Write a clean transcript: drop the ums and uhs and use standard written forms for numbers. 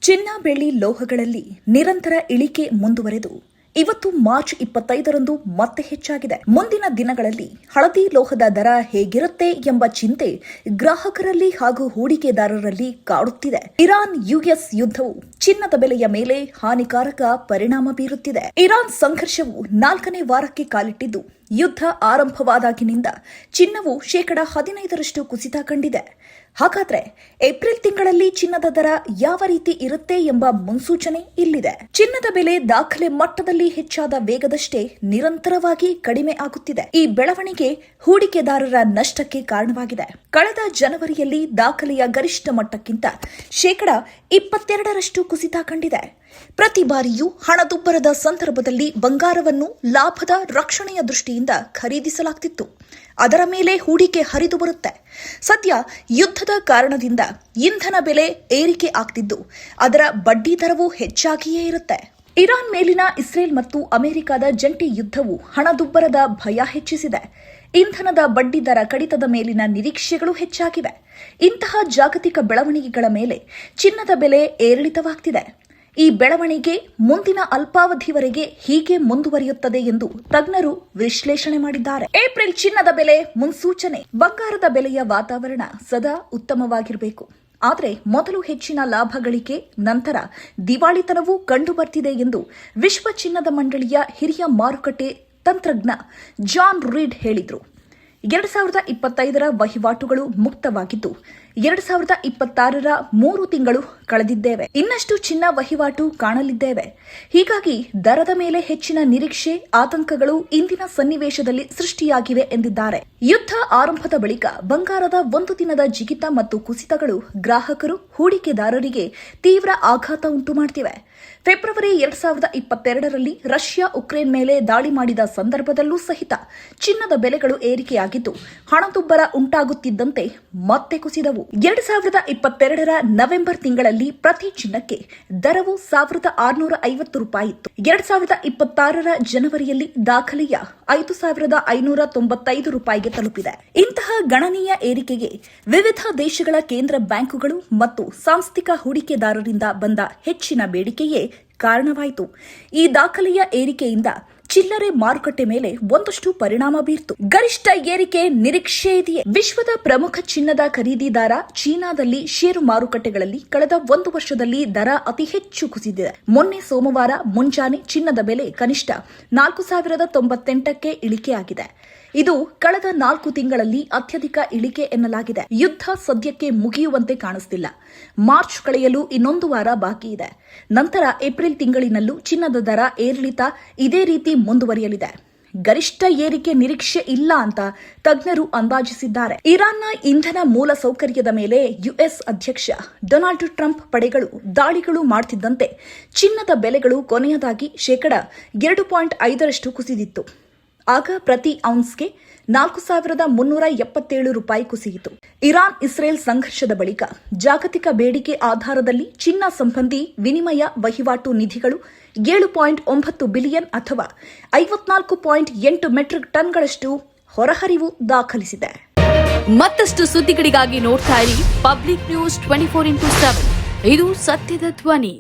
ಚಿನ್ನ ಬೆಳ್ಳಿ ಲೋಹಗಳಲ್ಲಿ ನಿರಂತರ ಇಳಿಕೆ ಮುಂದುವರೆದು ಇವತ್ತು ಮಾರ್ಚ್ 25ರಂದು ಮತ್ತೆ ಹೆಚ್ಚಾಗಿದೆ. ಮುಂದಿನ ದಿನಗಳಲ್ಲಿ ಹಳದಿ ಲೋಹದ ದರ ಹೇಗಿರುತ್ತೆ ಎಂಬ ಚಿಂತೆ ಗ್ರಾಹಕರಲ್ಲಿ ಹಾಗೂ ಹೂಡಿಕೆದಾರರಲ್ಲಿ ಕಾಡುತ್ತಿದೆ. ಇರಾನ್ ಯುಎಸ್ ಯುದ್ಧವು ಚಿನ್ನದ ಬೆಲೆಯ ಮೇಲೆ ಹಾನಿಕಾರಕ ಪರಿಣಾಮ ಬೀರುತ್ತಿದೆ. ಇರಾನ್ ಸಂಘರ್ಷವು 4ನೇ ವಾರಕ್ಕೆ ಕಾಲಿಟ್ಟಿದ್ದು, ಯುದ್ಧ ಆರಂಭವಾದಾಗಿನಿಂದ ಚಿನ್ನವು 15% ಕುಸಿತ ಕಂಡಿದೆ. ಹಾಗಾದ್ರೆ ಏಪ್ರಿಲ್ ತಿಂಗಳಲ್ಲಿ ಚಿನ್ನದ ದರ ಯಾವ ರೀತಿ ಇರುತ್ತೆ ಎಂಬ ಮುನ್ಸೂಚನೆ ಇಲ್ಲಿದೆ. ಚಿನ್ನದ ಬೆಲೆ ದಾಖಲೆ ಮಟ್ಟದಲ್ಲಿ ಹೆಚ್ಚಾದ ವೇಗದಷ್ಟೇ ನಿರಂತರವಾಗಿ ಕಡಿಮೆ ಆಗುತ್ತಿದೆ. ಈ ಬೆಳವಣಿಗೆ ಹೂಡಿಕೆದಾರರ ನಷ್ಟಕ್ಕೆ ಕಾರಣವಾಗಿದೆ. ಕಳೆದ ಜನವರಿಯಲ್ಲಿ ದಾಖಲೆಯ ಗರಿಷ್ಠ ಮಟ್ಟಕ್ಕಿಂತ 22% ಕುಸಿತ ಕಂಡಿದೆ. ಪ್ರತಿ ಬಾರಿಯೂ ಹಣದುಬ್ಬರದ ಸಂದರ್ಭದಲ್ಲಿ ಬಂಗಾರವನ್ನು ಲಾಭದ ರಕ್ಷಣೆಯ ದೃಷ್ಟಿಯಿಂದ ಖರೀದಿಸಲಾಗುತ್ತಿತ್ತು. ಅದರ ಮೇಲೆ ಹೂಡಿಕೆ ಹರಿದು ಬರುತ್ತೆ. ಸದ್ಯ ಯುದ್ಧದ ಕಾರಣದಿಂದ ಇಂಧನ ಬೆಲೆ ಏರಿಕೆ ಆಗ್ತಿದ್ದು, ಅದರ ಬಡ್ಡಿ ದರವೂ ಹೆಚ್ಚಾಗಿಯೇ ಇರುತ್ತೆ. ಇರಾನ್ ಮೇಲಿನ ಇಸ್ರೇಲ್ ಮತ್ತು ಅಮೆರಿಕದ ಜಂಟಿ ಯುದ್ಧವು ಹಣದುಬ್ಬರದ ಭಯ ಹೆಚ್ಚಿಸಿದೆ. ಇಂಧನದ ಬಡ್ಡಿ ದರ ಕಡಿತದ ಮೇಲಿನ ನಿರೀಕ್ಷೆಗಳು ಹೆಚ್ಚಾಗಿವೆ. ಇಂತಹ ಜಾಗತಿಕ ಬೆಳವಣಿಗೆಗಳ ಮೇಲೆ ಚಿನ್ನದ ಬೆಲೆ ಏರಿಳಿತವಾಗ್ತಿದೆ. ಈ ಬೆಳವಣಿಗೆ ಮುಂದಿನ ಅಲ್ಪಾವಧಿವರೆಗೆ ಹೀಗೆ ಮುಂದುವರಿಯುತ್ತದೆ ಎಂದು ತಜ್ಞರು ವಿಶ್ಲೇಷಣೆ ಮಾಡಿದ್ದಾರೆ. ಏಪ್ರಿಲ್ ಚಿನ್ನದ ಬೆಲೆ ಮುನ್ಸೂಚನೆ. ಬಂಗಾರದ ಬೆಲೆಯ ವಾತಾವರಣ ಸದಾ ಉತ್ತಮವಾಗಿರಬೇಕು. ಆದರೆ ಮೊದಲು ಹೆಚ್ಚಿನ ಲಾಭ ಗಳಿಕೆ, ನಂತರ ದಿವಾಳಿತನವೂ ಕಂಡು ಬರ್ತಿದೆ ಎಂದು ವಿಶ್ವ ಚಿನ್ನದ ಮಂಡಳಿಯ ಹಿರಿಯ ಮಾರುಕಟ್ಟೆ ತಂತ್ರಜ್ಞ ಜಾನ್ ರೀಡ್ ಹೇಳಿದರು. 2025ರ ವಹಿವಾಟುಗಳು ಮುಕ್ತವಾಗಿದ್ದು, 2026ರ 3 ತಿಂಗಳು ಕಳೆದಿದ್ದೇವೆ. ಇನ್ನಷ್ಟು ಚಿನ್ನ ವಹಿವಾಟು ಕಾಣಲಿದ್ದೇವೆ. ಹೀಗಾಗಿ ದರದ ಮೇಲೆ ಹೆಚ್ಚಿನ ನಿರೀಕ್ಷೆ, ಆತಂಕಗಳು ಇಂದಿನ ಸನ್ನಿವೇಶದಲ್ಲಿ ಸೃಷ್ಟಿಯಾಗಿವೆ ಎಂದಿದ್ದಾರೆ. ಯುದ್ಧ ಆರಂಭದ ಬಳಿಕ ಬಂಗಾರದ ಒಂದು ದಿನದ ಜಿಗಿತ ಮತ್ತು ಕುಸಿತಗಳು ಗ್ರಾಹಕರು, ಹೂಡಿಕೆದಾರರಿಗೆ ತೀವ್ರ ಆಘಾತ ಉಂಟು ಮಾಡುತ್ತಿವೆ. ಫೆಬ್ರವರಿ 2022ರಲ್ಲಿ ರಷ್ಯಾ ಉಕ್ರೇನ್ ಮೇಲೆ ದಾಳಿ ಮಾಡಿದ ಸಂದರ್ಭದಲ್ಲೂ ಸಹಿತ ಚಿನ್ನದ ಬೆಲೆಗಳು ಏರಿಕೆಯಾಗಿದ್ದು, ಹಣದುಬ್ಬರ ಉಂಟಾಗುತ್ತಿದ್ದಂತೆ ಮತ್ತೆ ಕುಸಿದವು. 2022ರ ನವೆಂಬರ್ ತಿಂಗಳಲ್ಲಿ ಪ್ರತಿ ಚಿನ್ನಕ್ಕೆ ದರವು $1,650 ಇತ್ತು. 2026ರ ಜನವರಿಯಲ್ಲಿ ದಾಖಲೆಯ $5,595 ತಲುಪಿದೆ. ಇಂತಹ ಗಣನೀಯ ಏರಿಕೆಗೆ ವಿವಿಧ ದೇಶಗಳ ಕೇಂದ್ರ ಬ್ಯಾಂಕುಗಳು ಮತ್ತು ಸಾಂಸ್ಥಿಕ ಹೂಡಿಕೆದಾರರಿಂದ ಬಂದ ಹೆಚ್ಚಿನ ಬೇಡಿಕೆಯೇ ಕಾರಣವಾಯಿತು. ಈ ದಾಖಲೆಯ ಏರಿಕೆಯಿಂದ ಚಿಲ್ಲರೆ ಮಾರುಕಟ್ಟೆ ಮೇಲೆ ಒಂದಷ್ಟು ಪರಿಣಾಮ ಬೀರ್ತು. ಗರಿಷ್ಠ ಏರಿಕೆ ನಿರೀಕ್ಷೆ ಇದೆಯೇ? ವಿಶ್ವದ ಪ್ರಮುಖ ಚಿನ್ನದ ಖರೀದಿದಾರ ಚೀನಾದಲ್ಲಿ ಷೇರು ಮಾರುಕಟ್ಟೆಗಳಲ್ಲಿ ಕಳೆದ 1 ವರ್ಷದಲ್ಲಿ ದರ ಅತಿ ಹೆಚ್ಚು ಕುಸಿದಿದೆ. ಮೊನ್ನೆ ಸೋಮವಾರ ಮುಂಜಾನೆ ಚಿನ್ನದ ಬೆಲೆ ಕನಿಷ್ಠ 4,098ಕ್ಕೆ ಇಳಿಕೆಯಾಗಿದೆ. ಇದು ಕಳೆದ 4 ತಿಂಗಳಲ್ಲಿ ಅತ್ಯಧಿಕ ಇಳಿಕೆ ಎನ್ನಲಾಗಿದೆ. ಯುದ್ಧ ಸದ್ಯಕ್ಕೆ ಮುಗಿಯುವಂತೆ ಕಾಣಿಸ್ತಿಲ್ಲ. ಮಾರ್ಚ್ ಕಳೆಯಲು ಇನ್ನೊಂದು ವಾರ ಬಾಕಿ ಇದೆ. ನಂತರ ಏಪ್ರಿಲ್ ತಿಂಗಳಿನಲ್ಲೂ ಚಿನ್ನದ ದರ ಏರಿಳಿತ ಇದೇ ರೀತಿ ಮುಂದುವರಿಯಲಿದೆ. ಗರಿಷ್ಠ ಏರಿಕೆ ನಿರೀಕ್ಷೆ ಇಲ್ಲ ಅಂತ ತಜ್ಞರು ಅಂದಾಜಿಸಿದ್ದಾರೆ. ಇರಾನ್ನ ಇಂಧನ ಮೂಲ ಸೌಕರ್ಯದ ಮೇಲೆ ಯುಎಸ್ ಅಧ್ಯಕ್ಷ ಡೊನಾಲ್ಡ್ ಟ್ರಂಪ್ ಪಡೆಗಳು ದಾಳಿಗಳು ಮಾಡುತ್ತಿದ್ದಂತೆ ಚಿನ್ನದ ಬೆಲೆಗಳು ಕೊನೆಯದಾಗಿ 2.5% ಕುಸಿದಿತ್ತು. ಆಗ ಪ್ರತಿ ಔನ್ಸ್ಗೆ $4,377 ಕುಸಿಯಿತು. ಇರಾನ್ ಇಸ್ರೇಲ್ ಸಂಘರ್ಷದ ಬಳಿಕ ಜಾಗತಿಕ ಬೇಡಿಕೆ ಆಧಾರದಲ್ಲಿ ಚಿನ್ನ ಸಂಬಂಧಿ ವಿನಿಮಯ ವಹಿವಾಟು ನಿಧಿಗಳು 7.9 ಬಿಲಿಯನ್ ಅಥವಾ 54.8 ಮೆಟ್ರಿಕ್ ಟನ್ಗಳಷ್ಟು ಹೊರಹರಿವು ದಾಖಲಿಸಿದೆ. ಮತ್ತಷ್ಟು ಸುದ್ದಿಗಳಿಗಾಗಿ ನೋಡ್ತಾ ಇರಿ ಪಬ್ಲಿಕ್ ನ್ಯೂಸ್ 24x7. ಇದು ಸತ್ಯದ ಧ್ವನಿ.